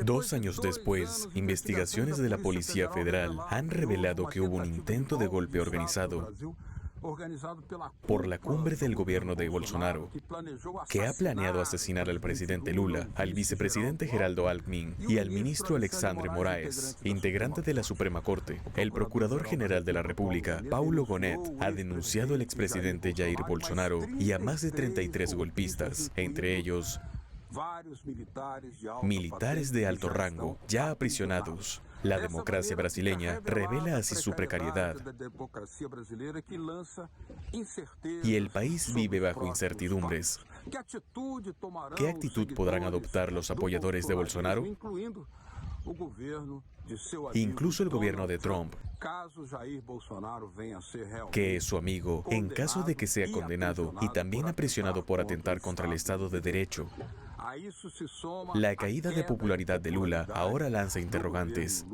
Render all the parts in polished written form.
2 años después, investigaciones de la Policía Federal han revelado que hubo un intento de golpe organizado por la cumbre del gobierno de Bolsonaro, que ha planeado asesinar al presidente Lula, al vicepresidente Geraldo Alckmin y al ministro Alexandre Moraes, integrante de la Suprema Corte. El Procurador General de la República, Paulo Gonet, ha denunciado al expresidente Jair Bolsonaro y a más de 33 golpistas, entre ellos militares de alto rango, ya aprisionados. La democracia brasileña revela así su precariedad y el país vive bajo incertidumbres. ¿Qué actitud podrán adoptar los apoyadores de Bolsonaro? Incluso el gobierno de Trump, que es su amigo, en caso de que sea condenado y también aprisionado por atentar contra el Estado de Derecho. La caída de popularidad de Lula ahora lanza interrogantes.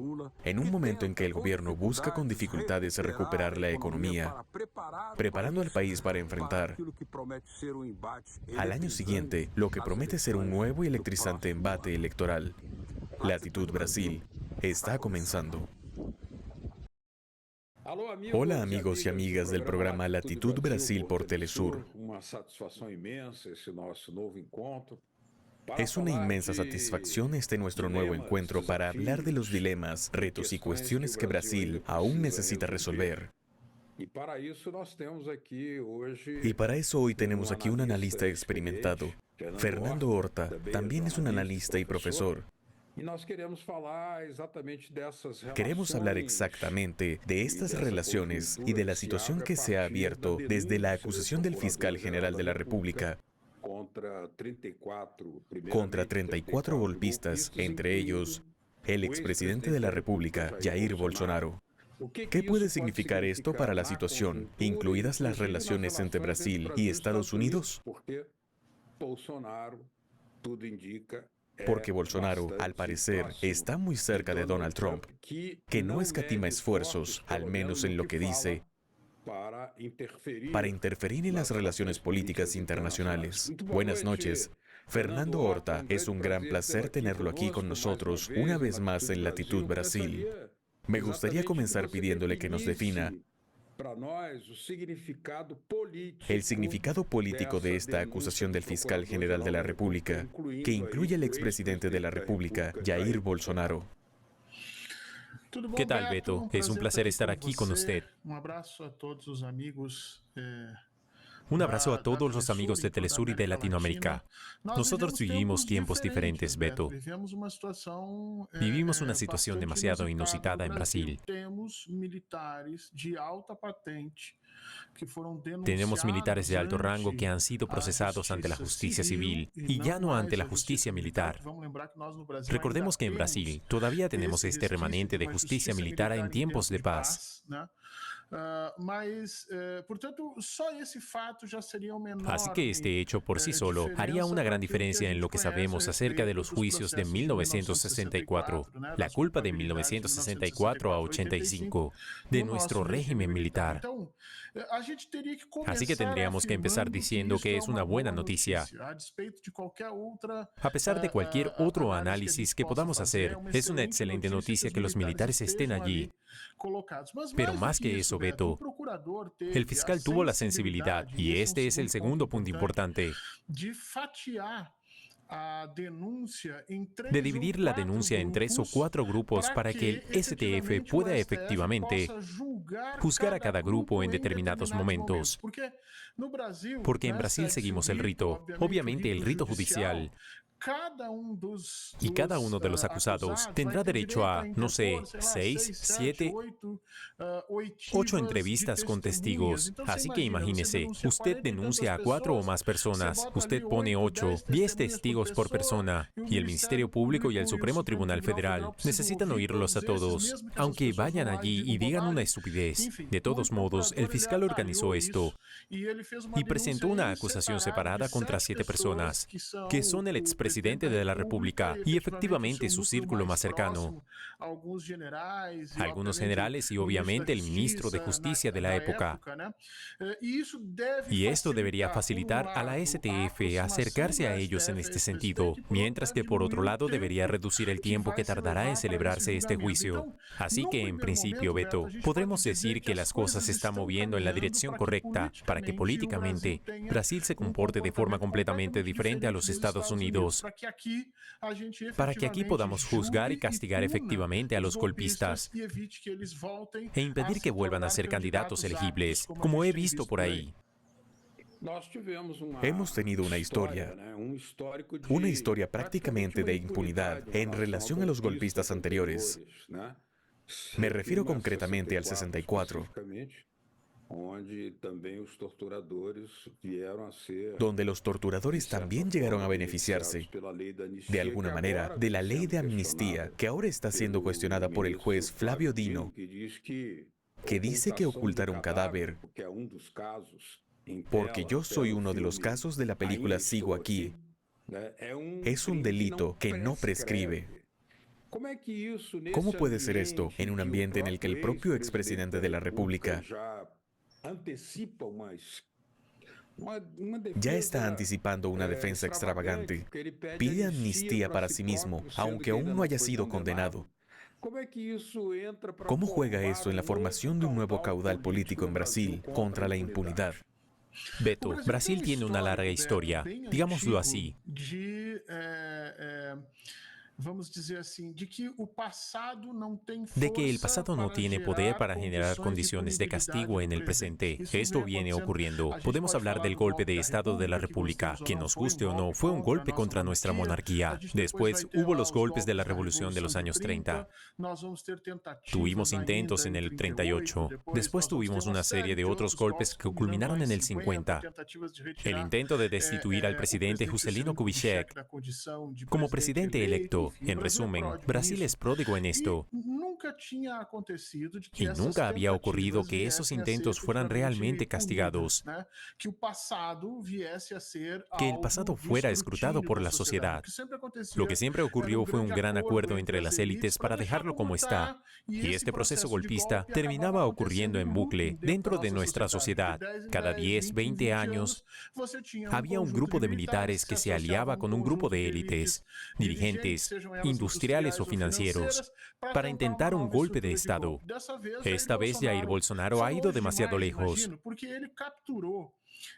En un momento en que el gobierno busca con dificultades recuperar la economía, preparando al país para enfrentar al año siguiente lo que promete ser un nuevo y electrizante embate electoral. Latitud Brasil está comenzando. Hola amigos y amigas del programa Latitud Brasil por Telesur. Es una inmensa satisfacción nuestro nuevo encuentro para hablar de los dilemas, retos y cuestiones que Brasil aún necesita resolver. Y para eso hoy tenemos aquí un analista experimentado. Fernando Horta también es un analista y profesor. Queremos hablar exactamente de estas relaciones y de la situación que se ha abierto desde la acusación del fiscal general de la República contra 34 golpistas, entre ellos el expresidente de la República, Jair Bolsonaro. ¿Qué puede significar esto para la situación, incluidas las relaciones entre Brasil y Estados Unidos? Porque Bolsonaro, al parecer, está muy cerca de Donald Trump, que no escatima esfuerzos, al menos en lo que dice, para interferir en las relaciones políticas internacionales. Buenas noches. Fernando Horta, es un gran placer tenerlo aquí con nosotros una vez más en Latitud Brasil. Me gustaría comenzar pidiéndole que nos defina el significado político de esta acusación del fiscal general de la República, que incluye al expresidente de la República, Jair Bolsonaro. ¿Qué tal, Beto? Es un placer estar aquí con usted. Un abrazo a todos los amigos de Telesur y de Latinoamérica. Nosotros vivimos tiempos diferentes, Beto. Vivimos una situación demasiado inusitada en Brasil. Tenemos militares de alto rango que han sido procesados ante la justicia civil y ya no ante la justicia militar. Recordemos que en Brasil todavía tenemos este remanente de justicia militar en tiempos de paz. Así que este hecho por sí solo haría una gran diferencia en lo que sabemos acerca de los juicios de 1964, la culpa de 1964 a 85, de nuestro régimen militar. Así que tendríamos que empezar diciendo que es una buena noticia. A pesar de cualquier otro análisis que podamos hacer, es una excelente noticia que los militares estén allí. Pero más que eso, Beto, el fiscal tuvo la sensibilidad, y este es el segundo punto importante, de dividir la denuncia en 3 o 4 grupos para que el STF pueda efectivamente juzgar a cada grupo en determinados momentos. Porque en Brasil seguimos el rito, obviamente el rito judicial. Y cada uno de los acusados tendrá derecho a, no sé, 6, 7, 8 entrevistas con testigos. Así que imagínese, usted denuncia a 4 o más personas, usted pone 8, 10 testigos por persona, y el Ministerio Público y el Supremo Tribunal Federal necesitan oírlos a todos, aunque vayan allí y digan una estupidez. De todos modos, el fiscal organizó esto y presentó una acusación separada contra 7 personas, que son el expresidente presidente de la República y efectivamente su círculo más cercano, algunos generales y obviamente el ministro de Justicia de la época. Y esto debería facilitar a la STF acercarse a ellos en este sentido, mientras que por otro lado debería reducir el tiempo que tardará en celebrarse este juicio. Así que en principio, Beto, podremos decir que las cosas se están moviendo en la dirección correcta para que políticamente Brasil se comporte de forma completamente diferente a los Estados Unidos, para que aquí podamos juzgar y castigar efectivamente a los golpistas e impedir que vuelvan a ser candidatos elegibles, como he visto por ahí. Hemos tenido una historia prácticamente de impunidad en relación a los golpistas anteriores. Me refiero concretamente al 64, donde los torturadores también llegaron a beneficiarse, de alguna manera, de la ley de amnistía, que ahora está siendo cuestionada por el juez Flávio Dino, que dice que ocultar un cadáver, porque yo soy uno de los casos de la película Sigo Aquí, es un delito que no prescribe. ¿Cómo puede ser esto en un ambiente en el que el propio expresidente de la República ya está anticipando una defensa extravagante? Pide amnistía para sí mismo, aunque aún no haya sido condenado. ¿Cómo juega eso en la formación de un nuevo caudal político en Brasil contra la impunidad? Beto, Brasil tiene una larga historia, digámoslo así, de que el pasado no tiene poder para generar condiciones de castigo en el presente. Esto viene ocurriendo. Podemos hablar del golpe de Estado de la República, que nos guste o no, fue un golpe contra nuestra monarquía. Después hubo los golpes de la Revolución de los años 30. Tuvimos intentos en el 38. Después tuvimos una serie de otros golpes que culminaron en el 50. El intento de destituir al presidente Juscelino Kubitschek como presidente electo. En resumen, Brasil es pródigo en esto. Y nunca había ocurrido que esos intentos fueran realmente castigados, que el pasado fuera escrutado por la sociedad. Lo que siempre ocurrió fue un gran acuerdo entre las élites para dejarlo como está, y este proceso golpista terminaba ocurriendo en bucle dentro de nuestra sociedad. Cada 10, 20 años, había un grupo de militares que se aliaba con un grupo de élites, dirigentes, industriales o financieros, para intentar un golpe de Estado. Esta vez Jair Bolsonaro ha ido demasiado lejos,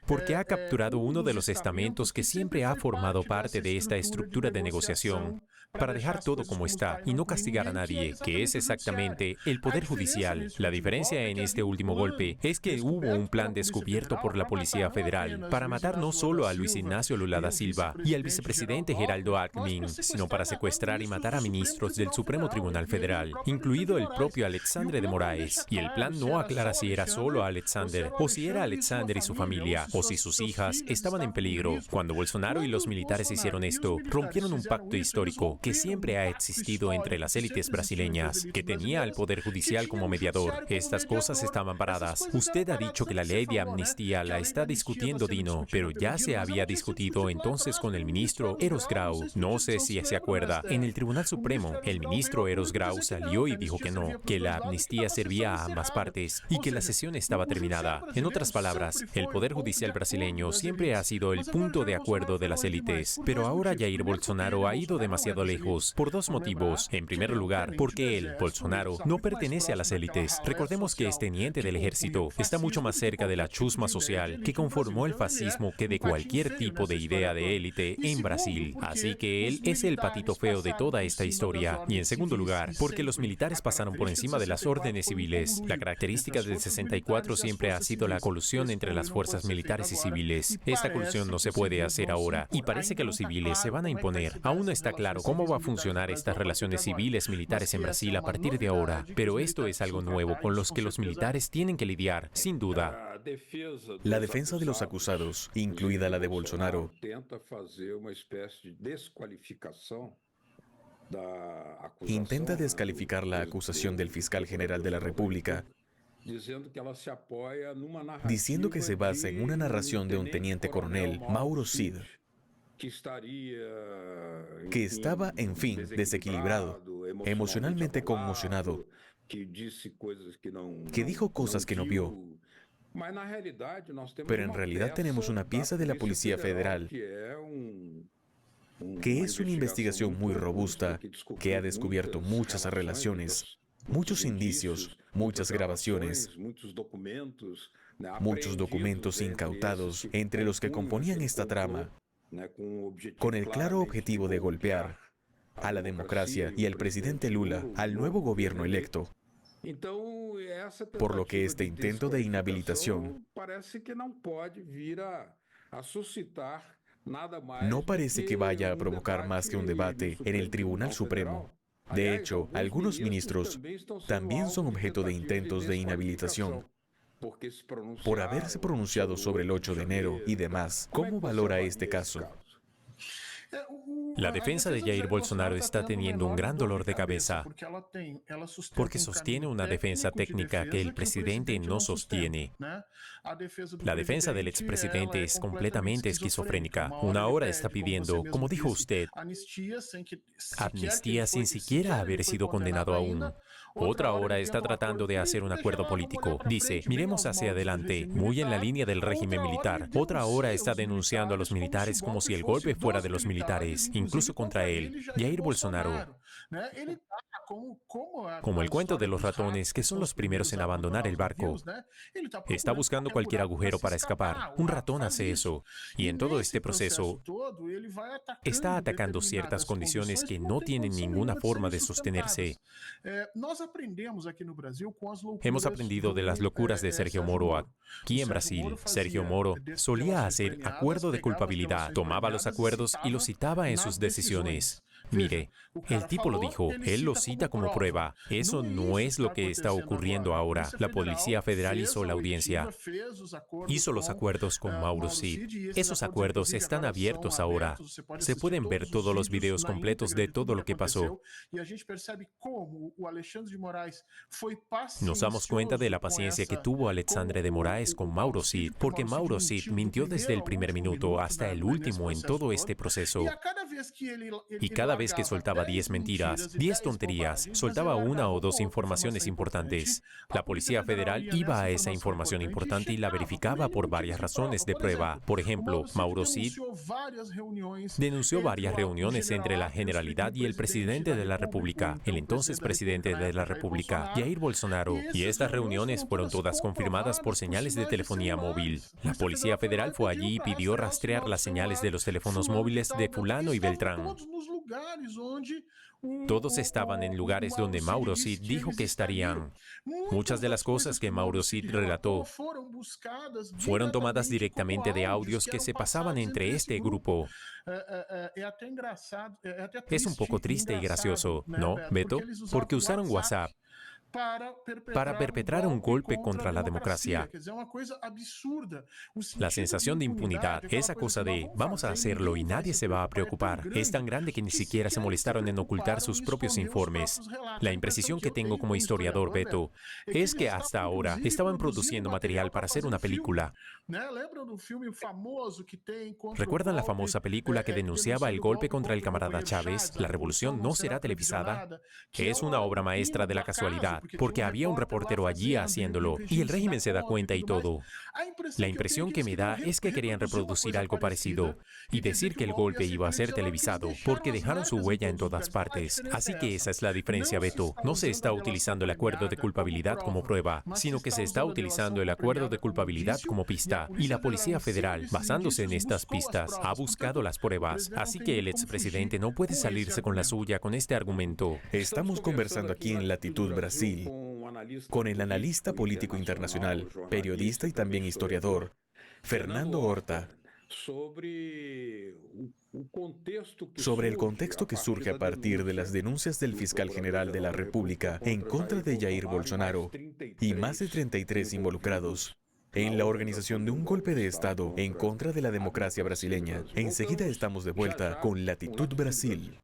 porque ha capturado uno de los estamentos que siempre ha formado parte de esta estructura de negociación, para dejar todo como está y no castigar a nadie, que es exactamente el Poder Judicial. La diferencia en este último golpe es que hubo un plan descubierto por la Policía Federal para matar no solo a Luis Ignacio Lula da Silva y al vicepresidente Geraldo Alckmin, sino para secuestrar y matar a ministros del Supremo Tribunal Federal, incluido el propio Alexandre de Moraes. Y el plan no aclara si era solo Alexander, o si era Alexander y su familia, o si sus hijas estaban en peligro. Cuando Bolsonaro y los militares hicieron esto, rompieron un pacto histórico que siempre ha existido entre las élites brasileñas, que tenía al Poder Judicial como mediador. Estas cosas estaban paradas. Usted ha dicho que la ley de amnistía la está discutiendo Dino, pero ya se había discutido entonces con el ministro Eros Grau. No sé si se acuerda. En el Tribunal Supremo, el ministro Eros Grau salió y dijo que no, que la amnistía servía a ambas partes y que la sesión estaba terminada. En otras palabras, el Poder Judicial brasileño siempre ha sido el punto de acuerdo de las élites, pero ahora Jair Bolsonaro ha ido demasiado lejos, por dos motivos. En primer lugar, porque él, Bolsonaro, no pertenece a las élites. Recordemos que es teniente del ejército, está mucho más cerca de la chusma social que conformó el fascismo que de cualquier tipo de idea de élite en Brasil. Así que él es el patito feo de toda esta historia. Y en segundo lugar, porque los militares pasaron por encima de las órdenes civiles. La característica del 64 siempre ha sido la colusión entre las fuerzas militares y civiles. Esta colusión no se puede hacer ahora, y parece que los civiles se van a imponer. Aún no está claro cómo va a funcionar estas relaciones civiles militares en Brasil a partir de ahora, pero esto es algo nuevo con los que los militares tienen que lidiar, sin duda. La defensa de los acusados, incluida la de Bolsonaro, intenta descalificar la acusación del fiscal general de la República, diciendo que se basa en una narración de un teniente coronel, Mauro Cid, que estaba, en fin, desequilibrado, emocionalmente conmocionado, que dijo cosas que no vio. Pero en realidad tenemos una pieza de la Policía Federal que es una investigación muy robusta, que ha descubierto muchas relaciones, muchos indicios, muchas grabaciones, muchos documentos incautados entre los que componían esta trama, con el claro objetivo de golpear a la democracia y al presidente Lula, al nuevo gobierno electo. Por lo que este intento de inhabilitación no parece que vaya a provocar más que un debate en el Tribunal Supremo. De hecho, algunos ministros también son objeto de intentos de inhabilitación por haberse pronunciado sobre el 8 de enero y demás. ¿Cómo valora este caso? La defensa de Jair Bolsonaro está teniendo un gran dolor de cabeza porque sostiene una defensa técnica que el presidente no sostiene. La defensa del expresidente es completamente esquizofrénica. Una hora está pidiendo, como dijo usted, amnistía sin siquiera haber sido condenado aún. Otra hora está tratando de hacer un acuerdo político. Dice, miremos hacia adelante, muy en la línea del régimen militar. Otra hora está denunciando a los militares como si el golpe fuera de los militares, incluso contra él, Jair Bolsonaro. Como el cuento de los ratones, que son los primeros en abandonar el barco. Está buscando cualquier agujero para escapar. Un ratón hace eso. Y en todo este proceso, está atacando ciertas condiciones que no tienen ninguna forma de sostenerse. Hemos aprendido de las locuras de Sergio Moro aquí en Brasil. Sergio Moro solía hacer acuerdo de culpabilidad, tomaba los acuerdos y los citaba en sus decisiones. Mire, el tipo lo dijo, él lo cita como prueba. Eso no es lo que está ocurriendo ahora. La Policía Federal hizo la audiencia, hizo los acuerdos con Mauro Cid. Esos acuerdos están abiertos ahora. Se pueden ver todos los videos completos de todo lo que pasó. Nos damos cuenta de la paciencia que tuvo Alexandre de Moraes con Mauro Cid, porque Mauro Cid mintió desde el primer minuto hasta el último en todo este proceso. Y cada vez que soltaba 10 mentiras, 10 tonterías, soltaba una o dos informaciones importantes. La Policía Federal iba a esa información importante y la verificaba por varias razones de prueba. Por ejemplo, Mauro Cid denunció varias reuniones entre la Generalidad y el presidente de la República, el entonces presidente de la República, Jair Bolsonaro, y estas reuniones fueron todas confirmadas por señales de telefonía móvil. La Policía Federal fue allí y pidió rastrear las señales de los teléfonos móviles de fulano y Beltrán. Todos estaban en lugares donde Mauro Cid dijo que estarían. Muchas de las cosas que Mauro Cid relató fueron tomadas directamente de audios que se pasaban entre este grupo. Es un poco triste y gracioso, ¿no, Beto? Porque usaron WhatsApp para perpetrar un golpe contra la democracia. La sensación de impunidad, esa cosa de vamos a hacerlo y nadie se va a preocupar, es tan grande que ni siquiera se molestaron en ocultar sus propios informes. La imprecisión que tengo como historiador, Beto, es que hasta ahora estaban produciendo material para hacer una película. ¿Recuerdan la famosa película que denunciaba el golpe contra el camarada Chávez? La revolución no será televisada. Es una obra maestra de la casualidad, porque había un reportero allí haciéndolo, y el régimen se da cuenta y todo. La impresión que me da es que querían reproducir algo parecido y decir que el golpe iba a ser televisado, porque dejaron su huella en todas partes. Así que esa es la diferencia, Beto. No se está utilizando el acuerdo de culpabilidad como prueba, sino que se está utilizando el acuerdo de culpabilidad como pista. Y la Policía Federal, basándose en estas pistas, ha buscado las pruebas. Así que el expresidente no puede salirse con la suya con este argumento. Estamos conversando aquí en Latitud Brasil con el analista político internacional, periodista y también historiador, Fernando Horta, sobre el contexto que surge a partir de las denuncias del fiscal general de la República en contra de Jair Bolsonaro y más de 33 involucrados en la organización de un golpe de Estado en contra de la democracia brasileña. Enseguida estamos de vuelta con Latitud Brasil.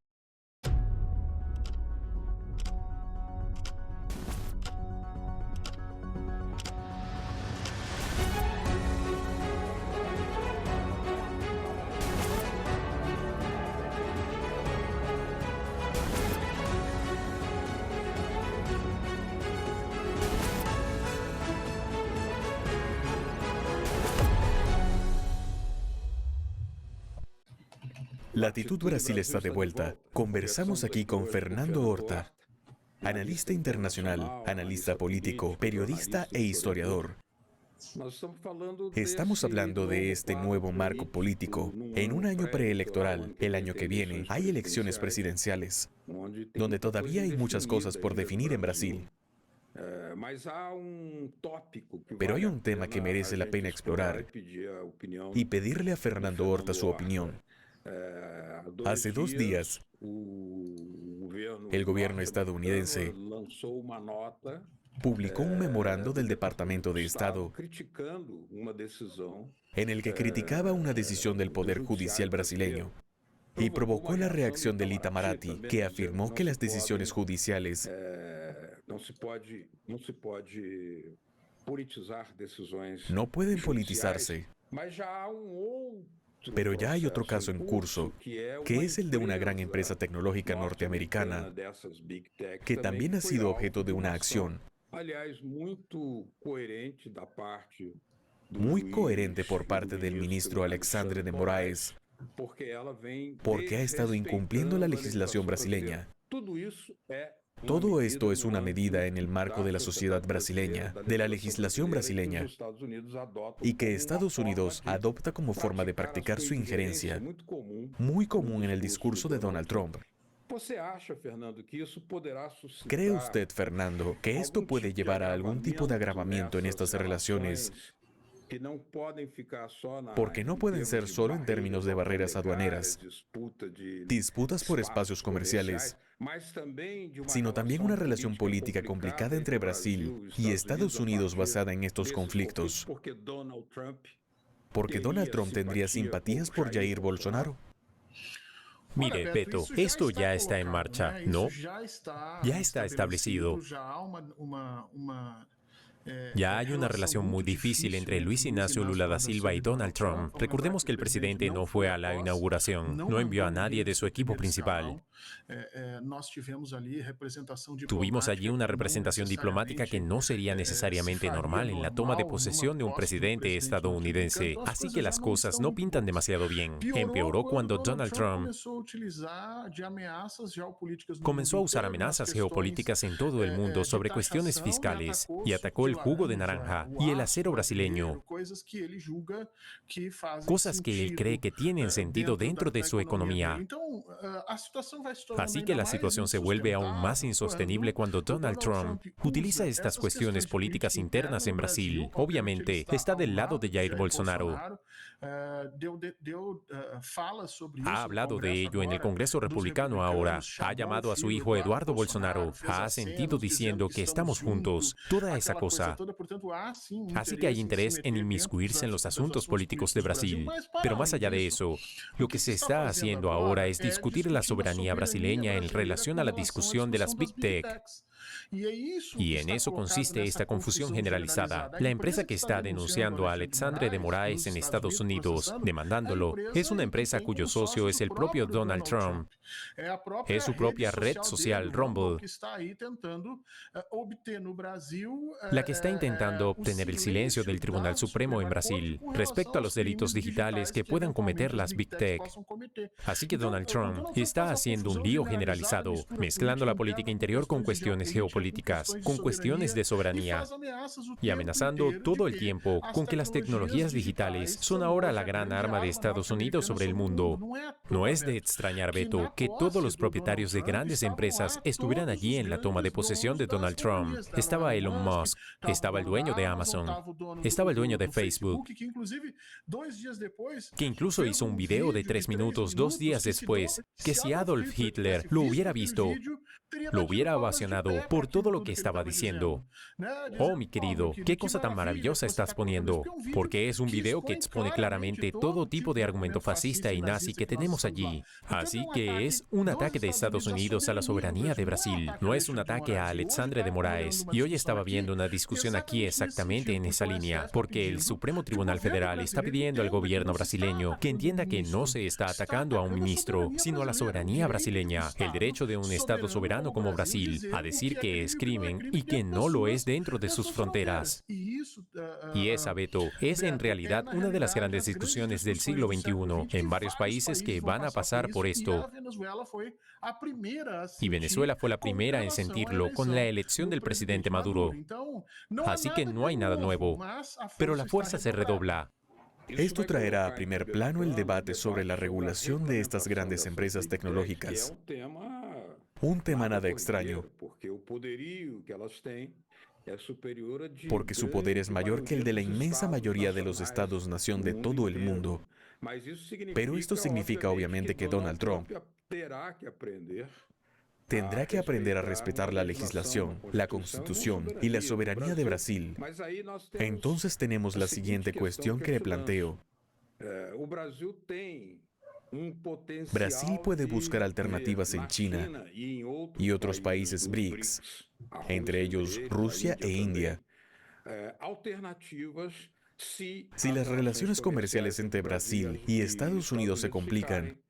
Latitud Brasil está de vuelta. Conversamos aquí con Fernando Horta, analista internacional, analista político, periodista e historiador. Estamos hablando de este nuevo marco político. En un año preelectoral, el año que viene, hay elecciones presidenciales, donde todavía hay muchas cosas por definir en Brasil. Pero hay un tema que merece la pena explorar y pedirle a Fernando Horta su opinión. Hace 2 días, el gobierno estadounidense publicó un memorando del Departamento de Estado en el que criticaba una decisión del Poder Judicial brasileño y provocó la reacción del Itamaraty, que afirmó que las decisiones judiciales no pueden politizarse. Pero ya hay otro caso en curso, que es el de una gran empresa tecnológica norteamericana, que también ha sido objeto de una acción muy coherente por parte del ministro Alexandre de Moraes, porque ha estado incumpliendo la legislación brasileña. Todo esto es una medida en el marco de la sociedad brasileña, de la legislación brasileña, y que Estados Unidos adopta como forma de practicar su injerencia, muy común en el discurso de Donald Trump. ¿Cree usted, Fernando, que esto puede llevar a algún tipo de agravamiento en estas relaciones? Porque no pueden ser solo en términos de barreras aduaneras, disputas por espacios comerciales, sino también una relación política complicada entre Brasil y Estados Unidos basada en estos conflictos. Porque Donald Trump tendría simpatías por Jair Bolsonaro. Mire, Beto, esto ya está en marcha, ¿no? Ya está establecido. Ya hay una relación muy difícil entre Luis Ignacio Lula da Silva y Donald Trump. Recordemos que el presidente no fue a la inauguración, no envió a nadie de su equipo principal. Tuvimos allí una representación diplomática que no sería necesariamente normal en la toma de posesión de un presidente estadounidense. Así que las cosas no pintan demasiado bien. Empeoró cuando Donald Trump comenzó a usar amenazas geopolíticas en todo el mundo sobre cuestiones fiscales y atacó el jugo de naranja y el acero brasileño, cosas que él cree que tienen sentido dentro de su economía. Así que la situación se vuelve aún más insostenible cuando Donald Trump utiliza estas cuestiones políticas internas en Brasil. Obviamente, está del lado de Jair Bolsonaro. Ha hablado de ello en el Congreso Republicano ahora. Ha llamado a su hijo Eduardo Bolsonaro. Ha asentido diciendo que estamos juntos. Toda esa cosa. Así que hay interés en inmiscuirse en los asuntos políticos de Brasil. Pero más allá de eso, lo que se está haciendo ahora es discutir la soberanía brasileña en relación a la discusión de las Big Tech. Y en eso consiste esta confusión generalizada. La empresa que está denunciando a Alexandre de Moraes en Estados Unidos, demandándolo, es una empresa cuyo socio es el propio Donald Trump. Es su propia red social, Rumble, la que está intentando obtener el silencio del Tribunal Supremo en Brasil respecto a los delitos digitales que puedan cometer las Big Tech. Así que Donald Trump está haciendo un lío generalizado, mezclando la política interior con cuestiones geopolíticas, con cuestiones de soberanía, y amenazando todo el tiempo con que las tecnologías digitales son ahora la gran arma de Estados Unidos sobre el mundo. No es de extrañar, Beto, que todos los propietarios de grandes empresas estuvieran allí en la toma de posesión de Donald Trump. Estaba Elon Musk, estaba el dueño de Amazon, estaba el dueño de Facebook, que incluso hizo un video de 3 minutos 2 días después, que si Adolf Hitler lo hubiera visto, lo hubiera ovacionado por todo lo que estaba diciendo. Oh, mi querido, qué cosa tan maravillosa estás poniendo, porque es un video que expone claramente todo tipo de argumento fascista y nazi que tenemos allí. Así que es un ataque de Estados Unidos a la soberanía de Brasil, no es un ataque a Alexandre de Moraes. Y hoy estaba viendo una discusión aquí exactamente en esa línea, porque el Supremo Tribunal Federal está pidiendo al gobierno brasileño que entienda que no se está atacando a un ministro, sino a la soberanía brasileña, el derecho de un Estado soberano como Brasil, a decir que es crimen y que no lo es dentro de sus fronteras. Y esa, Beto, es en realidad una de las grandes discusiones del siglo XXI en varios países que van a pasar por esto. Y Venezuela fue la primera en sentirlo con la elección del presidente Maduro. Así que no hay nada nuevo, pero la fuerza se redobla. Esto traerá a primer plano el debate sobre la regulación de estas grandes empresas tecnológicas. Un tema nada extraño, porque su poder es mayor que el de la inmensa mayoría de los estados-nación de todo el mundo. Pero esto significa obviamente que Donald Trump tendrá que aprender a respetar la legislación, la Constitución y la soberanía de Brasil. Entonces tenemos la siguiente cuestión que le planteo. Brasil puede buscar alternativas en China y otros países BRICS, entre ellos Rusia e India. Si las relaciones comerciales entre Brasil y Estados Unidos se complican,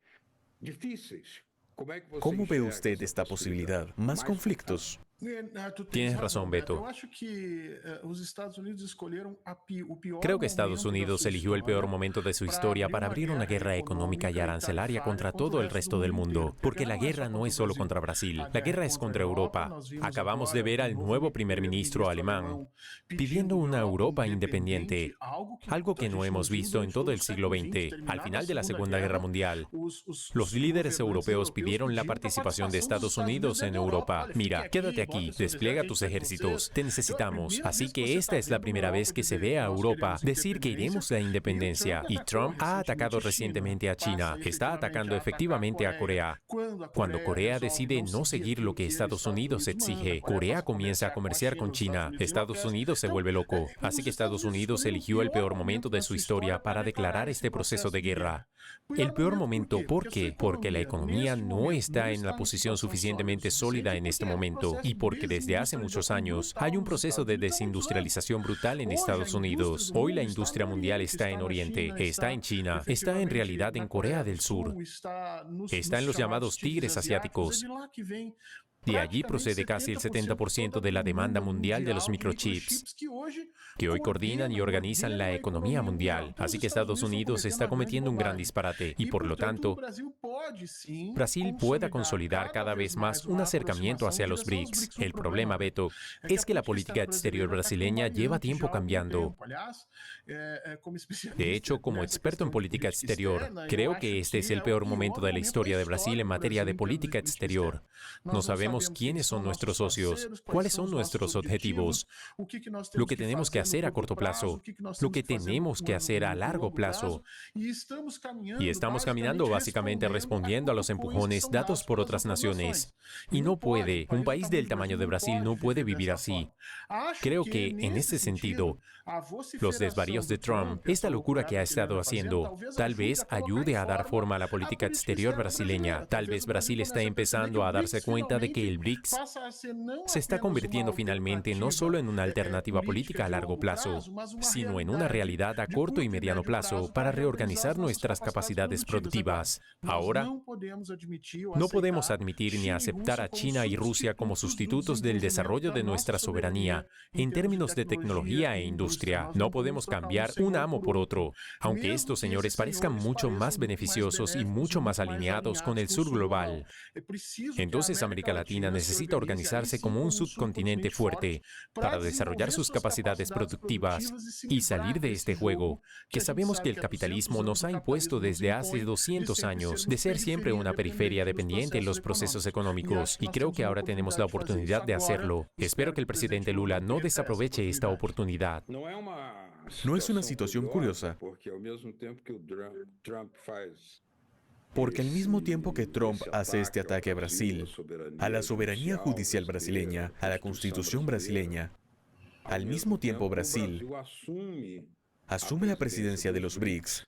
¿cómo ve usted esta posibilidad? ¿Más conflictos? Tienes razón, Beto. Creo que Estados Unidos eligió el peor momento de su historia para abrir una guerra económica y arancelaria contra todo el resto del mundo, porque la guerra no es solo contra Brasil, la guerra es contra Europa. Acabamos de ver al nuevo primer ministro alemán pidiendo una Europa independiente, algo que no hemos visto en todo el siglo XX. Al final de la Segunda Guerra Mundial, los líderes europeos pidieron la participación de Estados Unidos en Europa. Mira, quédate aquí, despliega tus ejércitos, te necesitamos. Así que esta es la primera vez que se ve a Europa decir que iremos a la independencia. Y Trump ha atacado recientemente a China, está atacando efectivamente a Corea. Cuando Corea decide no seguir lo que Estados Unidos exige, Corea comienza a comerciar con China. Estados Unidos se vuelve loco. Así que Estados Unidos eligió el peor momento de su historia para declarar este proceso de guerra. El peor momento, ¿por qué? Porque la economía no está en la posición suficientemente sólida en este momento y porque desde hace muchos años hay un proceso de desindustrialización brutal en Estados Unidos. Hoy la industria mundial está en Oriente, está en China, está en realidad en Corea del Sur, está en los llamados tigres asiáticos. De allí procede casi el 70% de la demanda mundial de los microchips, que hoy coordinan y organizan la economía mundial. Así que Estados Unidos está cometiendo un gran disparate y, por lo tanto, Brasil pueda consolidar cada vez más un acercamiento hacia los BRICS. El problema, Beto, es que la política exterior brasileña lleva tiempo cambiando. De hecho, como experto en política exterior, creo que este es el peor momento de la historia de Brasil en materia de política exterior. No sabemos quiénes son nuestros socios, cuáles son nuestros objetivos, lo que tenemos que hacer a corto plazo, lo que tenemos que hacer a largo plazo. Y estamos caminando básicamente respondiendo a los empujones dados por otras naciones. Y no puede, un país del tamaño de Brasil no puede vivir así. Creo que, en ese sentido, los desvaríos de Trump, esta locura que ha estado haciendo, tal vez ayude a dar forma a la política exterior brasileña. Tal vez Brasil está empezando a darse cuenta de que el BRICS se está convirtiendo finalmente no solo en una alternativa política a largo plazo, sino en una realidad a corto y mediano plazo para reorganizar nuestras capacidades productivas. Ahora, no podemos admitir ni aceptar a China y Rusia como sustitutos del desarrollo de nuestra soberanía en términos de tecnología e industria. No podemos cambiar un amo por otro, aunque estos señores parezcan mucho más beneficiosos y mucho más alineados con el sur global. Entonces América Latina necesita organizarse como un subcontinente fuerte para desarrollar sus capacidades productivas y salir de este juego que sabemos que el capitalismo nos ha impuesto desde hace 200 años de ser siempre una periferia dependiente en los procesos económicos, y creo que ahora tenemos la oportunidad de hacerlo. Espero que el presidente Lula no desaproveche esta oportunidad. ¿No es una situación curiosa? Porque al mismo tiempo que Trump hace este ataque a Brasil, a la soberanía judicial brasileña, a la constitución brasileña, al mismo tiempo Brasil asume la presidencia de los BRICS,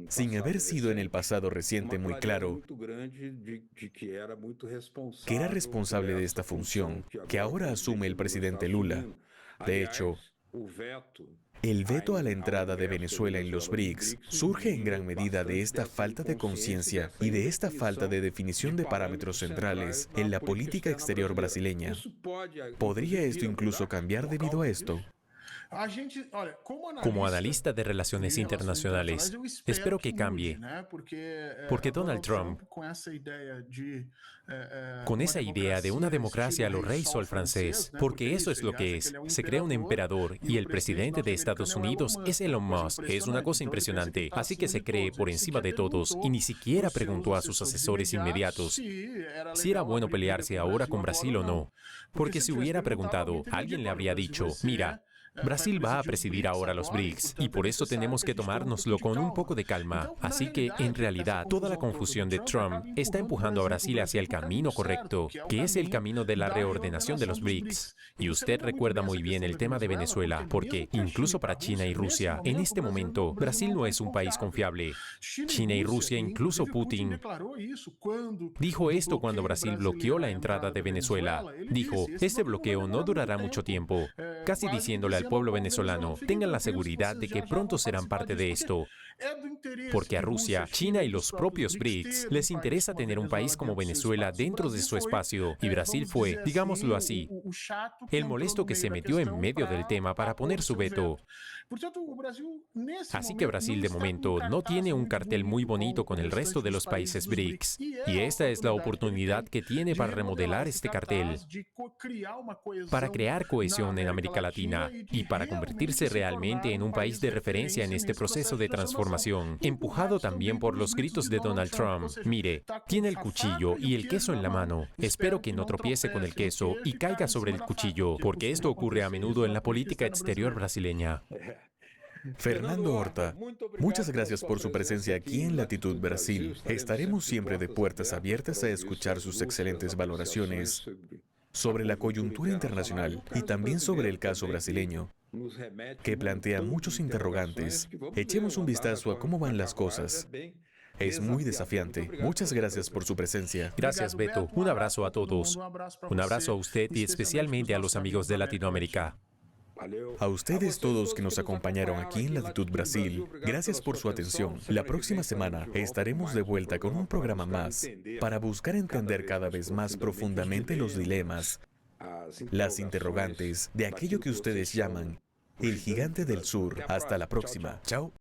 sin haber sido en el pasado reciente muy claro que era responsable de esta función, que ahora asume el presidente Lula. De hecho, El veto a la entrada de Venezuela en los BRICS surge en gran medida de esta falta de conciencia y de esta falta de definición de parámetros centrales en la política exterior brasileña. ¿Podría esto incluso cambiar debido a esto? Como analista de relaciones internacionales, espero que cambie, porque Donald Trump, con esa idea de una democracia a lo rey sol francés, porque eso es lo que es, se crea un emperador y el presidente de Estados Unidos es Elon Musk, es una cosa impresionante, así que se cree por encima de todos y ni siquiera preguntó a sus asesores inmediatos si era bueno pelearse ahora con Brasil o no, porque si hubiera preguntado, alguien le habría dicho, mira, Brasil va a presidir ahora los BRICS y por eso tenemos que tomárnoslo con un poco de calma. Así que, en realidad, toda la confusión de Trump está empujando a Brasil hacia el camino correcto, que es el camino de la reordenación de los BRICS. Y usted recuerda muy bien el tema de Venezuela, porque incluso para China y Rusia, en este momento, Brasil no es un país confiable. China y Rusia, incluso Putin, dijo esto cuando Brasil bloqueó la entrada de Venezuela. Dijo, este bloqueo no durará mucho tiempo, casi diciéndole al pueblo venezolano, tengan la seguridad de que pronto serán parte de esto. Porque a Rusia, China y los propios BRICS les interesa tener un país como Venezuela dentro de su espacio. Y Brasil fue, digámoslo así, el molesto que se metió en medio del tema para poner su veto. Así que Brasil de momento no tiene un cartel muy bonito con el resto de los países BRICS. Y esta es la oportunidad que tiene para remodelar este cartel, para crear cohesión en América Latina y para convertirse realmente en un país de referencia en este proceso de transformación, empujado también por los gritos de Donald Trump. Mire, tiene el cuchillo y el queso en la mano. Espero que no tropiece con el queso y caiga sobre el cuchillo, porque esto ocurre a menudo en la política exterior brasileña. Fernando Horta, muchas gracias por su presencia aquí en Latitud Brasil. Estaremos siempre de puertas abiertas a escuchar sus excelentes valoraciones sobre la coyuntura internacional y también sobre el caso brasileño, que plantea muchos interrogantes. Echemos un vistazo a cómo van las cosas. Es muy desafiante. Muchas gracias por su presencia. Gracias, Beto. Un abrazo a todos. Un abrazo a usted y especialmente a los amigos de Latinoamérica. A ustedes todos que nos acompañaron aquí en Latitud Brasil, gracias por su atención. La próxima semana estaremos de vuelta con un programa más para buscar entender cada vez más profundamente los dilemas, las interrogantes de aquello que ustedes llaman el gigante del sur. Hasta la próxima. Chao.